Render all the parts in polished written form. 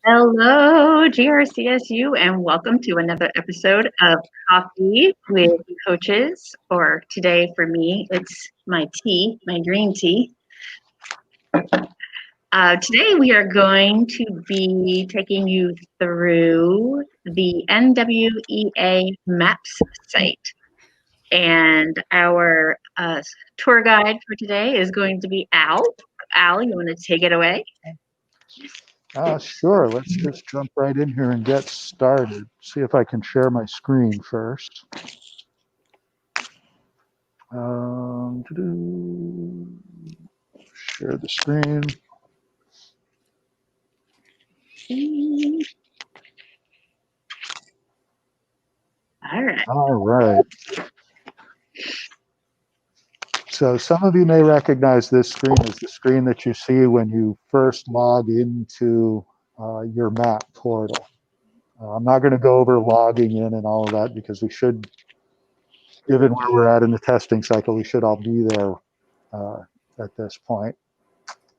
Hello, GRCSU, and welcome to another episode of Coffee with Coaches. Or today, for me, it's my tea, my green tea. Today, we are going to be taking you through the NWEA Maps site. And our tour guide for today is going to be Al. Al, you want to take it away? Sure. Let's just jump right in here and get started. See if I can share my screen first. Share the screen. All right. All right. So some of you may recognize this screen as the screen that you see when you first log into your map portal. I'm not going to go over logging in and all of that because we should, given where we're at in the testing cycle, we should all be there at this point.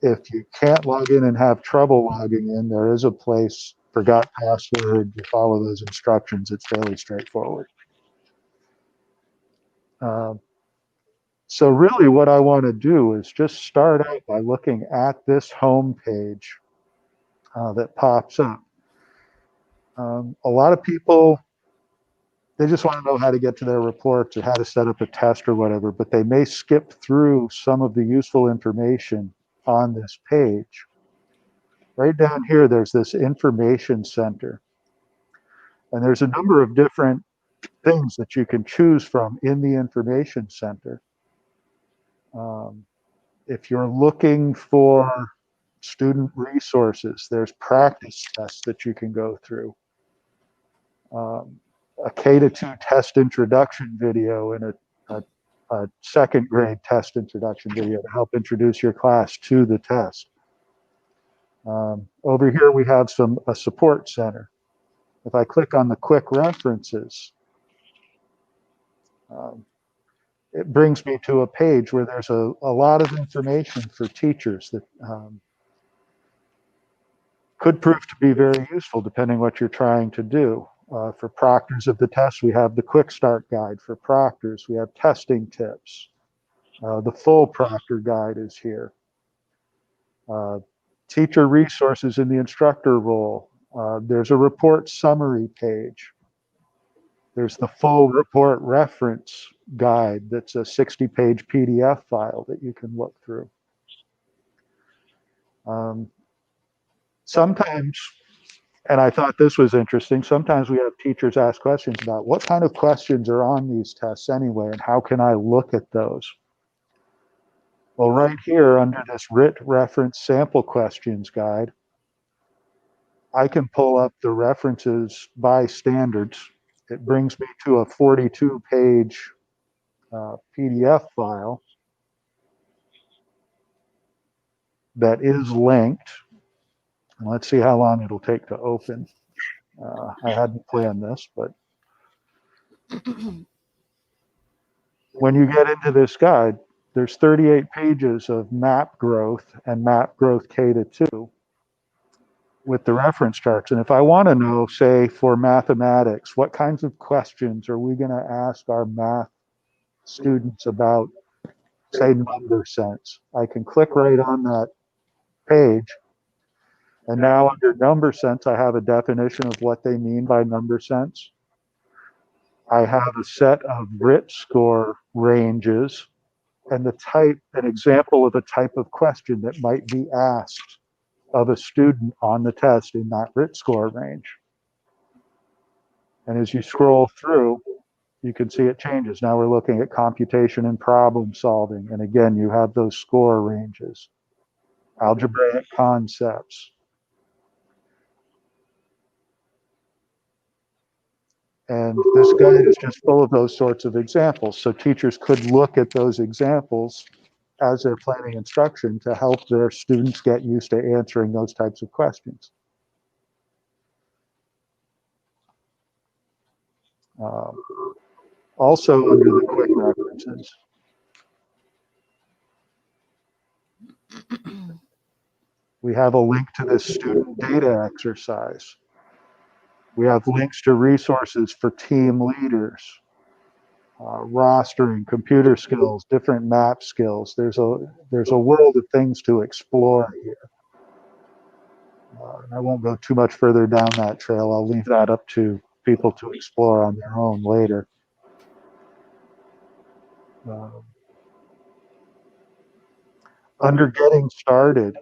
If you can't log in and have trouble logging in, there is a place, forgot password, you follow those instructions, it's fairly straightforward. So really what I want to do is just start out by looking at this home page that pops up. A lot of people, they just want to know how to get to their reports or how to set up a test or whatever, but they may skip through some of the useful information on this page. Right down here, there's this information center. And there's a number of different things that you can choose from in the information center. If you're looking for student resources, there's practice tests that you can go through. A K-2 test introduction video and a second grade test introduction video to help introduce your class to the test. Over here we have a support center. If I click on the quick references, it brings me to a page where there's a lot of information for teachers that could prove to be very useful depending what you're trying to do. For proctors of the test, we have the quick start guide. For proctors, we have testing tips. The full proctor guide is here. Teacher resources in the instructor role. There's a report summary page. There's the full report reference guide that's a 60-page PDF file that you can look through. Sometimes, and I thought this was interesting, sometimes we have teachers ask questions about what kind of questions are on these tests anyway, and how can I look at those? Well, right here under this RIT reference sample questions guide, I can pull up the references by standards. It brings me to a 42-page PDF file that is linked. And let's see how long it'll take to open. I hadn't planned this, but when you get into this guide, there's 38 pages of map growth and map growth K-2 with the reference charts. And if I want to know, say, for mathematics, what kinds of questions are we going to ask our math students about, say, number sense, I can click right on that page. And now under number sense, I have a definition of what they mean by number sense. I have a set of RIT score ranges and an example of a type of question that might be asked of a student on the test in that RIT score range. And as you scroll through, you can see it changes. Now we're looking at computation and problem solving. And again, you have those score ranges, algebraic concepts. And this guide is just full of those sorts of examples. So teachers could look at those examples as they're planning instruction to help their students get used to answering those types of questions. Also under the quick references, We have a link to this student data exercise. We have links to resources for team leaders, rostering, computer skills, different map skills. There's a world of things to explore here. I won't go too much further down that trail. I'll leave that up to people to explore on their own later. Under getting started,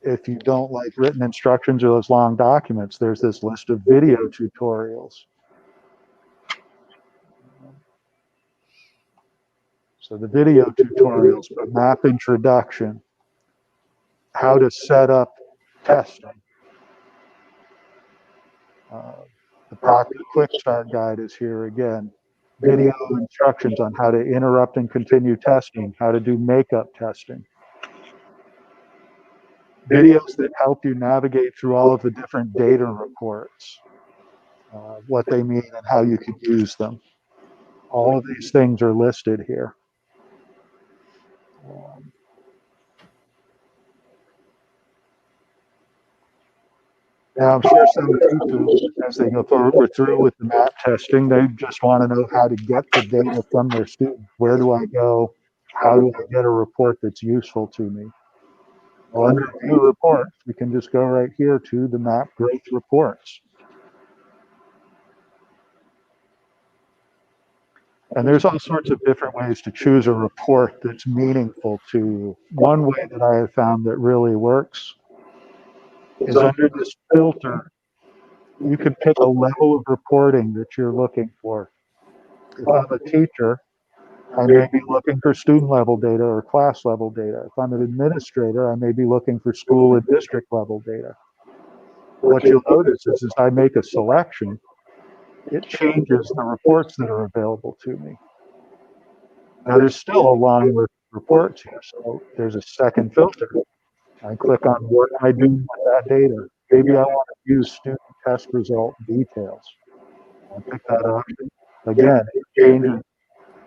if you don't like written instructions or those long documents, there's this list of video tutorials. So the video tutorials for map introduction, how to set up testing. The Proctor Quick Start Guide is here again. Video instructions on how to interrupt and continue testing, how to do makeup testing. Videos that help you navigate through all of the different data reports, what they mean and how you can use them. All of these things are listed here. Now, I'm sure some people, as they go through with the map testing, they just want to know how to get the data from their students. Where do I go? How do I get a report that's useful to me? Well, under View Reports, we can just go right here to the map growth reports. And there's all sorts of different ways to choose a report that's meaningful to you. One way that I have found that really works is under this filter, you can pick a level of reporting that you're looking for. If I'm a teacher, I may be looking for student level data or class level data. If I'm an administrator, I may be looking for school and district level data. What you'll notice is as I make a selection, it changes the reports that are available to me. Now there's still a long list of reports here, so there's a second filter. I click on what am I doing with that data. Maybe I want to use student test result details. I'll pick that option. Again, it changes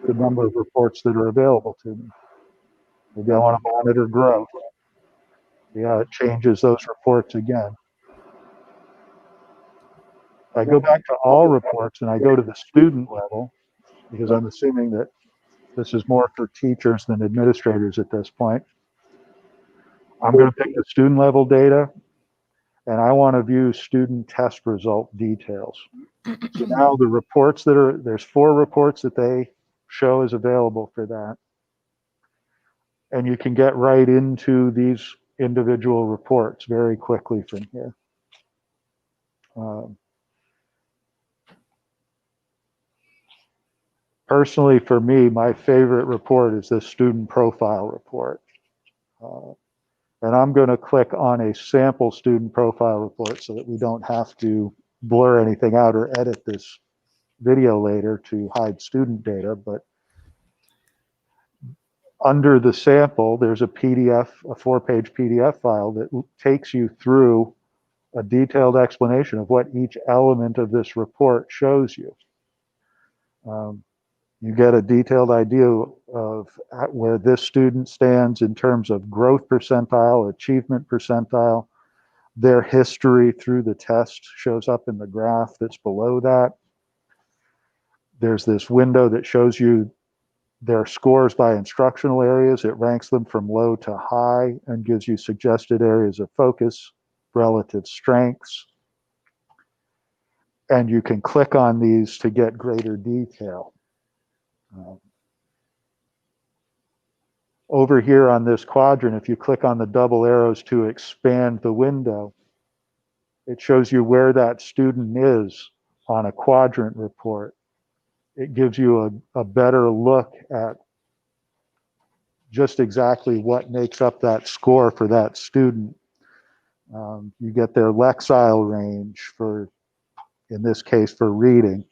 the number of reports that are available to me. Maybe I want to monitor growth. Yeah, it changes those reports again. If I go back to all reports and I go to the student level, because I'm assuming that this is more for teachers than administrators at this point, I'm going to pick the student level data and I want to view student test result details. So now the reports there's 4 reports that they show as available for that. And you can get right into these individual reports very quickly from here. Personally, for me, my favorite report is this student profile report. And I'm going to click on a sample student profile report so that we don't have to blur anything out or edit this video later to hide student data. But under the sample, there's a PDF, a 4-page PDF file that takes you through a detailed explanation of what each element of this report shows you. You get a detailed idea of where this student stands in terms of growth percentile, achievement percentile. Their history through the test shows up in the graph that's below that. There's this window that shows you their scores by instructional areas. It ranks them from low to high and gives you suggested areas of focus, relative strengths. And you can click on these to get greater detail. Over here on this quadrant, if you click on the double arrows to expand the window, it shows you where that student is on a quadrant report. It gives you a better look at just exactly what makes up that score for that student. You get their Lexile range for, in this case, for reading.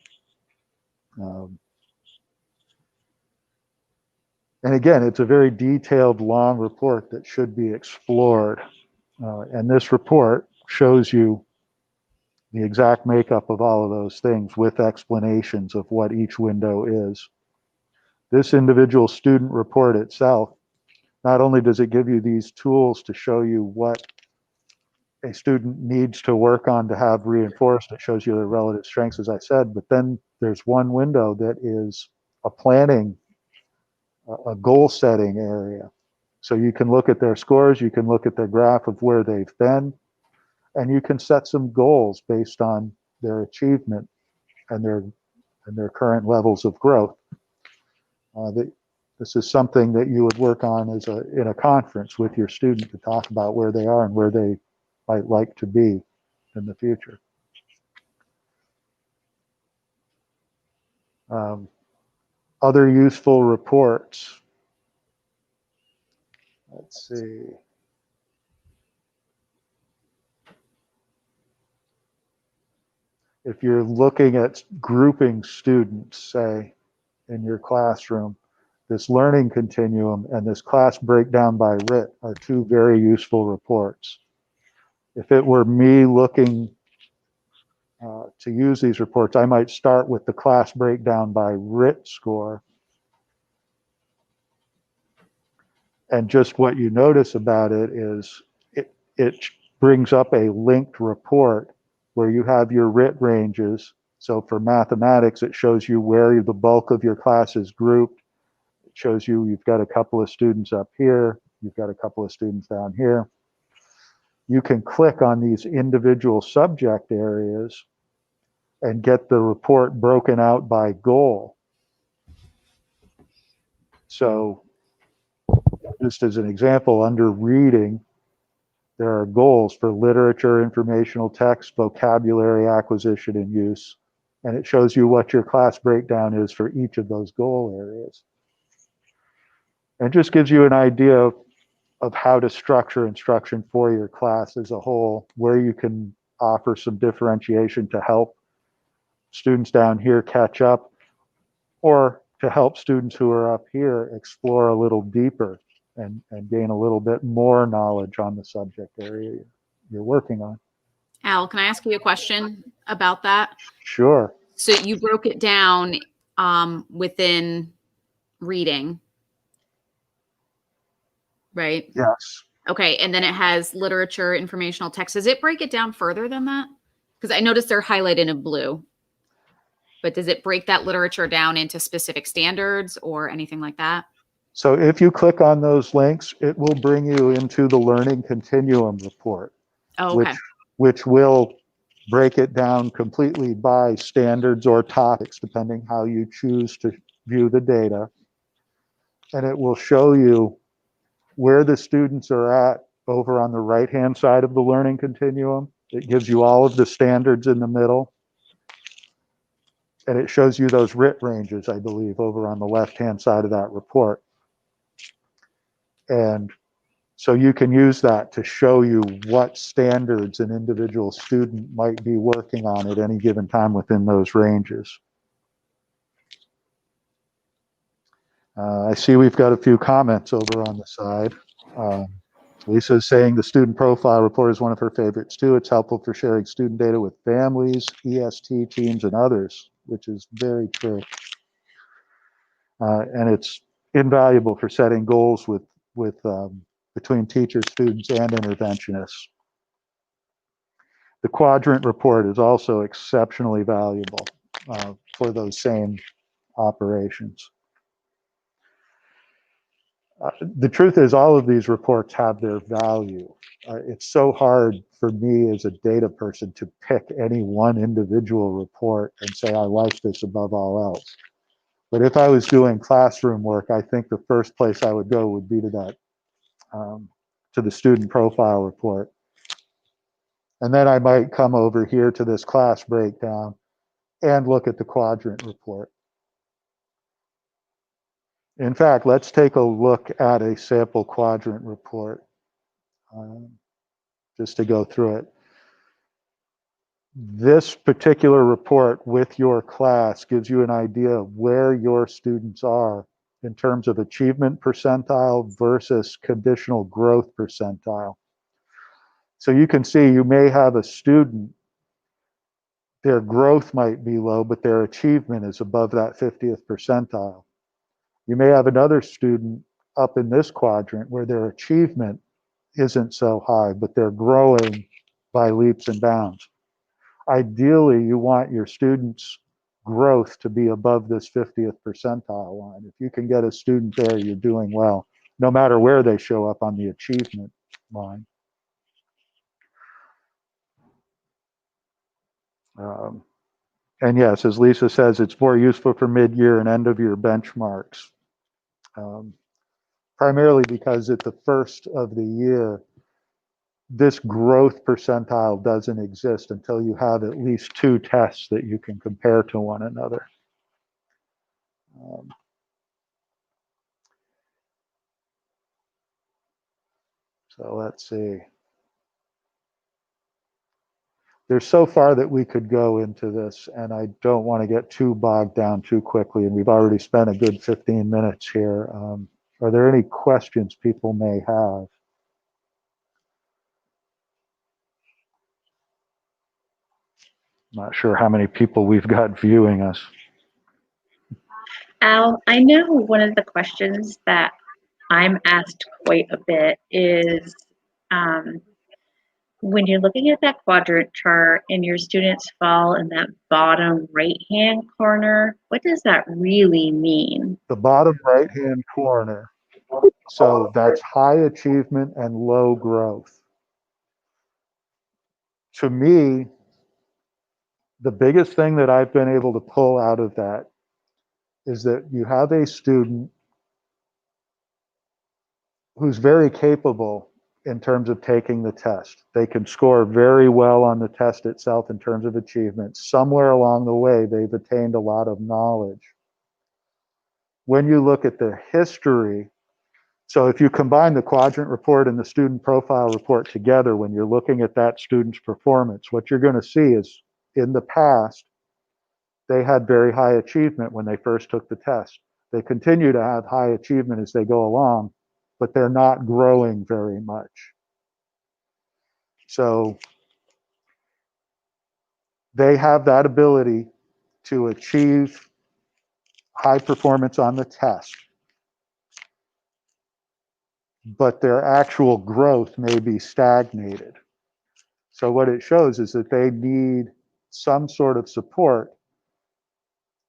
And again, it's a very detailed, long report that should be explored. And this report shows you the exact makeup of all of those things with explanations of what each window is. This individual student report itself, not only does it give you these tools to show you what a student needs to work on to have reinforced. It shows you their relative strengths, as I said, but then there's one window that is a planning, a goal setting area. So you can look at their scores, you can look at their graph of where they've been, and you can set some goals based on their achievement and their current levels of growth. This is something that you would work on in a conference with your student to talk about where they are and where they might like to be in the future. Other useful reports. Let's see. If you're looking at grouping students, say, in your classroom, this learning continuum and this class breakdown by RIT are two very useful reports. If it were me looking to use these reports, I might start with the class breakdown by RIT score. And just what you notice about it is it brings up a linked report where you have your RIT ranges. So for mathematics, it shows you where the bulk of your class is grouped. It shows you you've got a couple of students up here, you've got a couple of students down here. You can click on these individual subject areas and get the report broken out by goal. So just as an example, under reading, there are goals for literature, informational text, vocabulary acquisition and use, and it shows you what your class breakdown is for each of those goal areas. And it just gives you an idea of how to structure instruction for your class as a whole, where you can offer some differentiation to help students down here catch up, or to help students who are up here explore a little deeper and gain a little bit more knowledge on the subject area you're working on. Al, can I ask you a question about that? Sure. So you broke it down within reading, right? Yes. Okay, and then it has literature, informational text. Does it break it down further than that? Because I noticed they're highlighted in blue. But does it break that literature down into specific standards or anything like that? So if you click on those links, it will bring you into the Learning Continuum report, Oh, okay. which will break it down completely by standards or topics, depending how you choose to view the data. And it will show you where the students are at over on the right-hand side of the Learning Continuum. It gives you all of the standards in the middle. And it shows you those RIT ranges, I believe, over on the left-hand side of that report. And so you can use that to show you what standards an individual student might be working on at any given time within those ranges. I see we've got a few comments over on the side. Lisa is saying the student profile report is one of her favorites too. It's helpful for sharing student data with families, EST teams, and others, which is very true. And it's invaluable for setting goals between teachers, students, and interventionists. The Quadrant Report is also exceptionally valuable for those same operations. The truth is, all of these reports have their value. It's so hard for me as a data person to pick any one individual report and say, I like this above all else. But if I was doing classroom work, I think the first place I would go would be to that, to the student profile report. And then I might come over here to this class breakdown and look at the Quadrant Report. In fact, let's take a look at a sample Quadrant Report just to go through it. This particular report with your class gives you an idea of where your students are in terms of achievement percentile versus conditional growth percentile. So you can see you may have a student, their growth might be low, but their achievement is above that 50th percentile. You may have another student up in this quadrant where their achievement isn't so high, but they're growing by leaps and bounds. Ideally, you want your students' growth to be above this 50th percentile line. If you can get a student there, you're doing well, no matter where they show up on the achievement line. And yes, as Lisa says, it's more useful for mid-year and end-of-year benchmarks, primarily because at the first of the year, this growth percentile doesn't exist until you have at least 2 tests that you can compare to one another. So let's see. There's so far that we could go into this, and I don't want to get too bogged down too quickly, and we've already spent a good 15 minutes here. Are there any questions people may have? Not sure how many people we've got viewing us. Al, I know one of the questions that I'm asked quite a bit is when you're looking at that quadrant chart and your students fall in that bottom right-hand corner, what does that really mean? The bottom right-hand corner, so that's high achievement and low growth. To me, the biggest thing that I've been able to pull out of that is that you have a student who's very capable in terms of taking the test. They can score very well on the test itself in terms of achievement. Somewhere along the way, they've attained a lot of knowledge. When you look at the history, so if you combine the quadrant report and the student profile report together, when you're looking at that student's performance, what you're going to see is in the past, they had very high achievement when they first took the test. They continue to have high achievement as they go along, but they're not growing very much. So they have that ability to achieve high performance on the test, but their actual growth may be stagnated. So what it shows is that they need some sort of support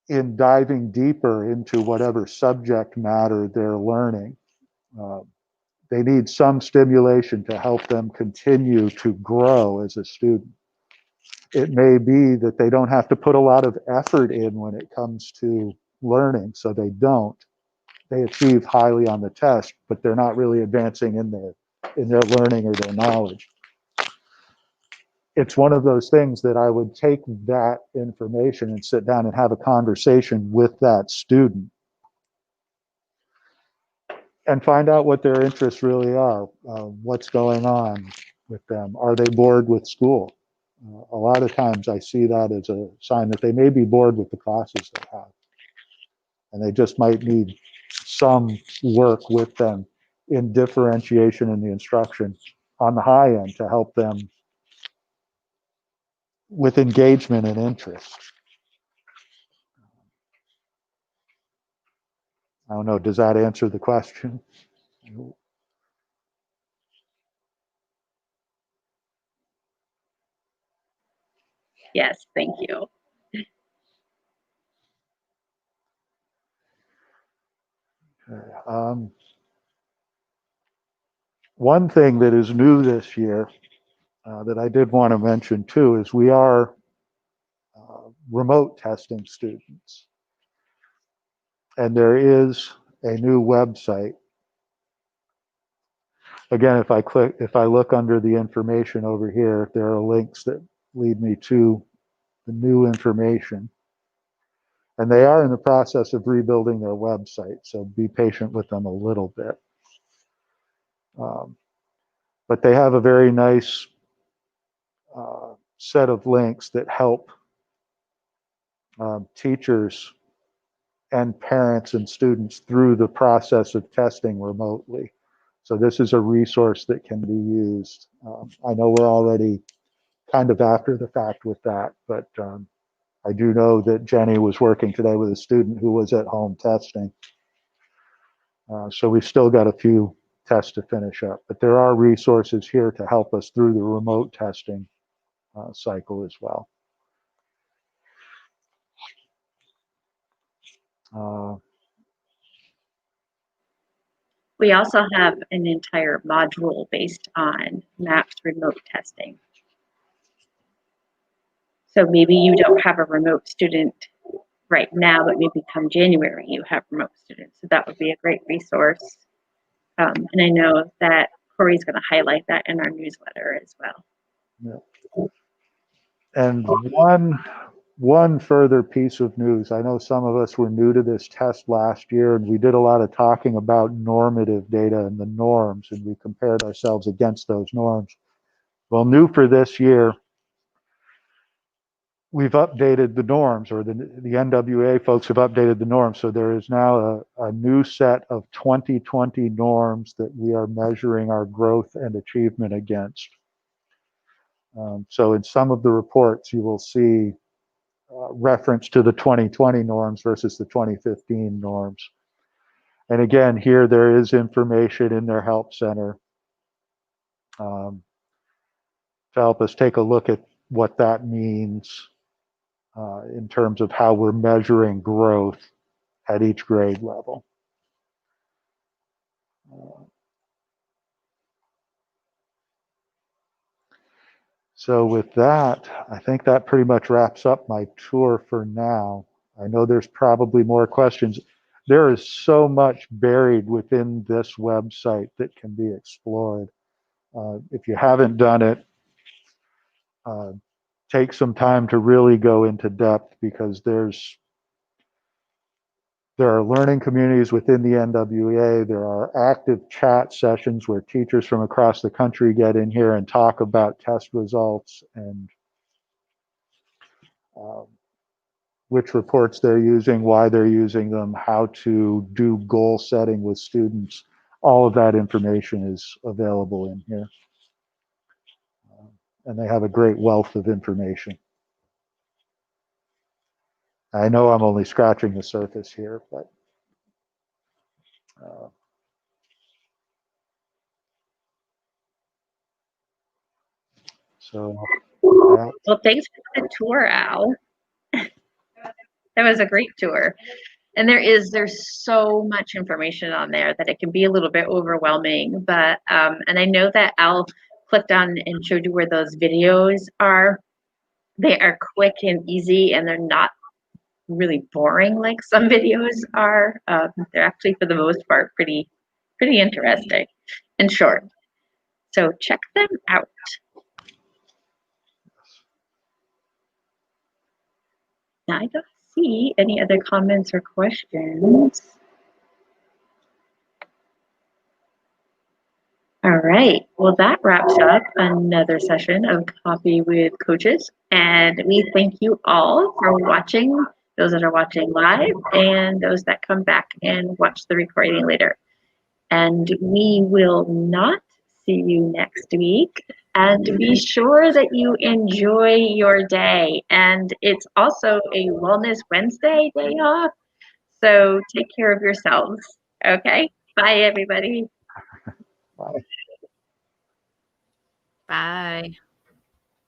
in diving deeper into whatever subject matter they're learning. They need some stimulation to help them continue to grow as a student. It may be that they don't have to put a lot of effort in when it comes to learning, so they don't. They achieve highly on the test, but they're not really advancing in their learning or their knowledge. It's one of those things that I would take that information and sit down and have a conversation with that student and find out what their interests really are, what's going on with them. Are they bored with school? A lot of times I see that as a sign that they may be bored with the classes they have. And they just might need some work with them in differentiation in the instruction on the high end to help them with engagement and interest. I don't know, does that answer the question? Yes, thank you. One thing that is new this year that I did want to mention too is we are remote testing students. And there is a new website. Again, if I look under the information over here, there are links that lead me to the new information. And they are in the process of rebuilding their website, so be patient with them a little bit. But they have a very nice set of links that help teachers and parents and students through the process of testing remotely. So this is a resource that can be used. I know we're already kind of after the fact with that, but I do know that Jenny was working today with a student who was at home testing. So we've still got a few tests to finish up, but there are resources here to help us through the remote testing cycle as well. We also have an entire module based on MAPS remote testing. So maybe you don't have a remote student right now, but maybe come January you have remote students. So that would be a great resource. And I know that Corey's going to highlight that in our newsletter as well. Yeah. And one further piece of news. I know some of us were new to this test last year, and we did a lot of talking about normative data and the norms, and we compared ourselves against those norms. Well, new for this year, we've updated the norms, or the NWA folks have updated the norms. So there is now a new set of 2020 norms that we are measuring our growth and achievement against. So in some of the reports, you will see reference to the 2020 norms versus the 2015 norms. And again, here there is information in their help center to help us take a look at what that means in terms of how we're measuring growth at each grade level. So with that, I think that pretty much wraps up my tour for now. I know there's probably more questions. There is so much buried within this website that can be explored. If you haven't done it, take some time to really go into depth, because there are learning communities within the NWEA. There are active chat sessions where teachers from across the country get in here and talk about test results and which reports they're using, why they're using them, how to do goal setting with students. All of that information is available in here. And they have a great wealth of information. I know I'm only scratching the surface here, but so. Well, thanks for the tour, Al. That was a great tour. And there's so much information on there that it can be a little bit overwhelming. But and I know that Al clicked on and showed you where those videos are. They are quick and easy, and they're not really boring like some videos are. They're actually, for the most part, pretty interesting and short. So check them out. Now, I don't see any other comments or questions. All right. Well, that wraps up another session of Coffee with Coaches. And we thank you all for watching, those that are watching live and those that come back and watch the recording later. And we will not see you next week. And be sure that you enjoy your day. And it's also a Wellness Wednesday day off. So take care of yourselves. Okay. Bye, everybody. Bye. Bye.